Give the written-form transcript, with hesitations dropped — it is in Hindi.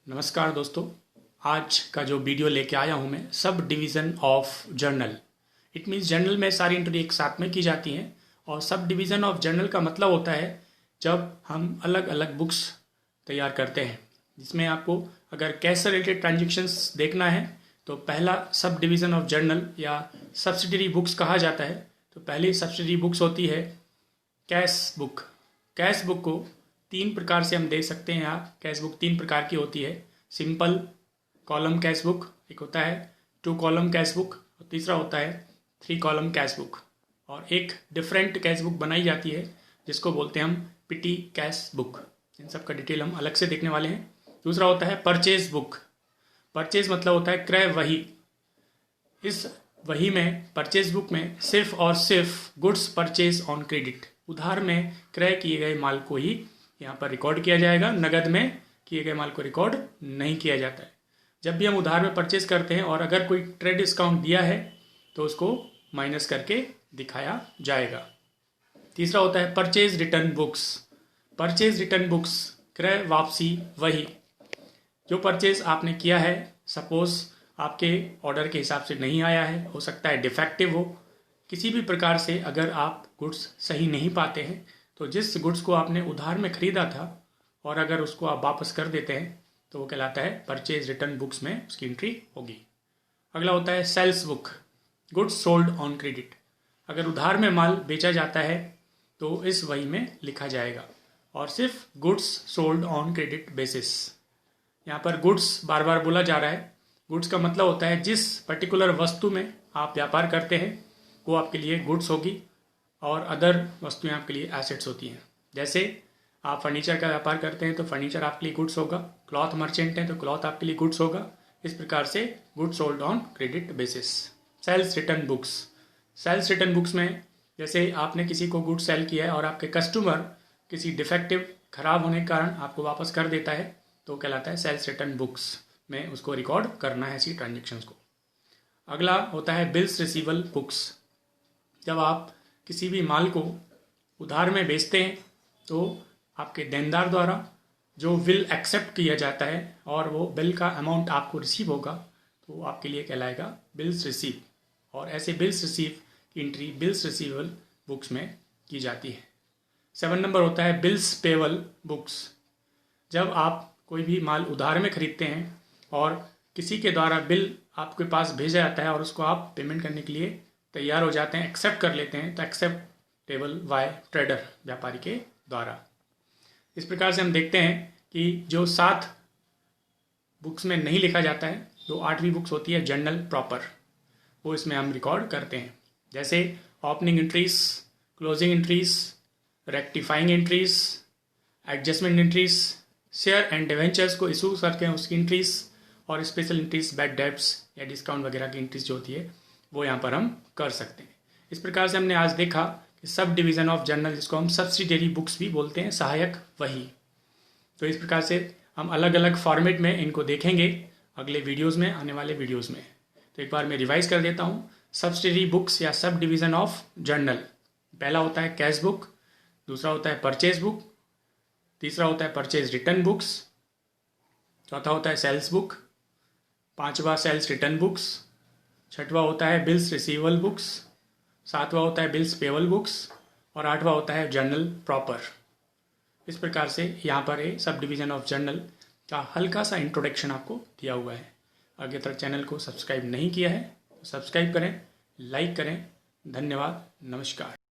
नमस्कार दोस्तों। आज का जो वीडियो लेके आया हूँ मैं, sub division of journal. It means journal में सारी एंट्री एक साथ में की जाती हैं और सब डिवीज़न ऑफ जर्नल का मतलब होता है जब हम अलग अलग बुक्स तैयार करते हैं, जिसमें आपको अगर कैश से रिलेटेड ट्रांजेक्शन्स देखना है तो पहला सब डिवीज़न ऑफ जर्नल या सब्सिडरी बुक्स कहा जाता है। तो पहली सब्सिडरी बुक्स होती है कैश बुक। कैश बुक को तीन प्रकार से हम दे सकते हैं। यहाँ कैश बुक तीन प्रकार की होती है। सिंपल कॉलम कैश बुक एक होता है, 2 कॉलम कैश बुक और तीसरा होता है 3 कॉलम कैश बुक। और एक डिफरेंट कैश बुक बनाई जाती है जिसको बोलते हैं हम पिटी कैश बुक। इन सब का डिटेल हम अलग से देखने वाले हैं। दूसरा होता है परचेज बुक। परचेज मतलब होता है क्रय वही। इस वही में, परचेज बुक में सिर्फ और सिर्फ गुड्स परचेज ऑन क्रेडिट, उधार में क्रय किए गए माल को ही यहाँ पर रिकॉर्ड किया जाएगा। नगद में किए गए माल को रिकॉर्ड नहीं किया जाता है। जब भी हम उधार में परचेज करते हैं और अगर कोई ट्रेड डिस्काउंट दिया है तो उसको माइनस करके दिखाया जाएगा। तीसरा होता है purchase return books. Purchase return books क्रय वापसी वही। जो परचेज आपने किया है, सपोज आपके ऑर्डर के हिसाब से नहीं आया है, हो सकता है डिफेक्टिव हो, किसी भी प्रकार से अगर आप गुड्स सही नहीं पाते हैं तो जिस गुड्स को आपने उधार में खरीदा था और अगर उसको आप वापस कर देते हैं तो वो कहलाता है परचेज रिटर्न बुक्स में उसकी एंट्री होगी। अगला होता है sales book, goods sold on credit. अगर उधार में माल बेचा जाता है तो इस वही में लिखा जाएगा और सिर्फ goods sold on credit basis. यहाँ पर गुड्स बार बार बोला जा रहा है। गुड्स का मतलब होता है जिस पर्टिकुलर वस्तु में आप व्यापार करते हैं वो आपके लिए गुड्स होगी और अदर वस्तुएं आपके लिए एसेट्स होती हैं। जैसे आप फर्नीचर का व्यापार करते हैं तो फर्नीचर आपके लिए गुड्स होगा, क्लॉथ मर्चेंट हैं तो क्लॉथ आपके लिए गुड्स होगा। इस प्रकार से goods sold on credit basis. Sales return books. Sales return books में जैसे आपने किसी को गुड्स सेल किया है और आपके कस्टमर किसी डिफेक्टिव खराब होने के कारण आपको वापस कर देता है तो कहलाता है सेल्स रिटर्न बुक्स में उसको रिकॉर्ड करना है ऐसी ट्रांजेक्शन्स को। अगला होता है बिल्स रिसीवल बुक्स। जब आप किसी भी माल को उधार में बेचते हैं तो आपके देनदार द्वारा जो बिल एक्सेप्ट किया जाता है और वो बिल का अमाउंट आपको रिसीव होगा तो आपके लिए कहलाएगा बिल्स रिसीव। और ऐसे बिल्स रिसीव की एंट्री बिल्स रिसीवल बुक्स में की जाती है। 7 नंबर होता है बिल्स पेबल बुक्स। जब आप कोई भी माल उधार में खरीदते हैं और किसी के द्वारा बिल आपके पास भेजा जाता है और उसको आप पेमेंट करने के लिए तैयार हो जाते हैं, एक्सेप्ट कर लेते हैं, तो एक्सेप्टेबल बाय ट्रेडर, व्यापारी के द्वारा। इस प्रकार से हम देखते हैं कि जो 7 बुक्स में नहीं लिखा जाता है, जो 8वीं बुक्स होती है जर्नल प्रॉपर, वो इसमें हम रिकॉर्ड करते हैं। जैसे opening entries, closing entries, rectifying entries, adjustment entries, share and debentures को इशू करके उसकी एंट्रीज और स्पेशल एंट्रीज, बैड डेब्ट्स या डिस्काउंट वगैरह की एंट्रीज जो होती है वो यहाँ पर हम कर सकते हैं। इस प्रकार से हमने आज देखा कि सब डिवीज़न ऑफ जर्नल, जिसको हम सब्सिडियरी बुक्स भी बोलते हैं, सहायक वही। तो इस प्रकार से हम अलग अलग फॉर्मेट में इनको देखेंगे अगले वीडियोस में, आने वाले वीडियोस में। तो एक बार मैं रिवाइज कर देता हूँ। सब्सिडियरी बुक्स या सब डिवीज़न ऑफ जर्नल, पहला होता है कैश बुक, दूसरा होता है परचेज बुक, तीसरा होता है परचेज रिटर्न बुक्स, चौथा होता है सेल्स बुक, पांचवा सेल्स रिटर्न बुक्स, छठवा होता है बिल्स रिसीवल बुक्स, सातवां होता है बिल्स पेबल बुक्स और आठवां होता है जर्नल प्रॉपर। इस प्रकार से यहाँ पर ये सब डिवीज़न ऑफ जर्नल का हल्का सा इंट्रोडक्शन आपको दिया हुआ है। अगर तक चैनल को सब्सक्राइब नहीं किया है तो सब्सक्राइब करें, लाइक करें। धन्यवाद, नमस्कार।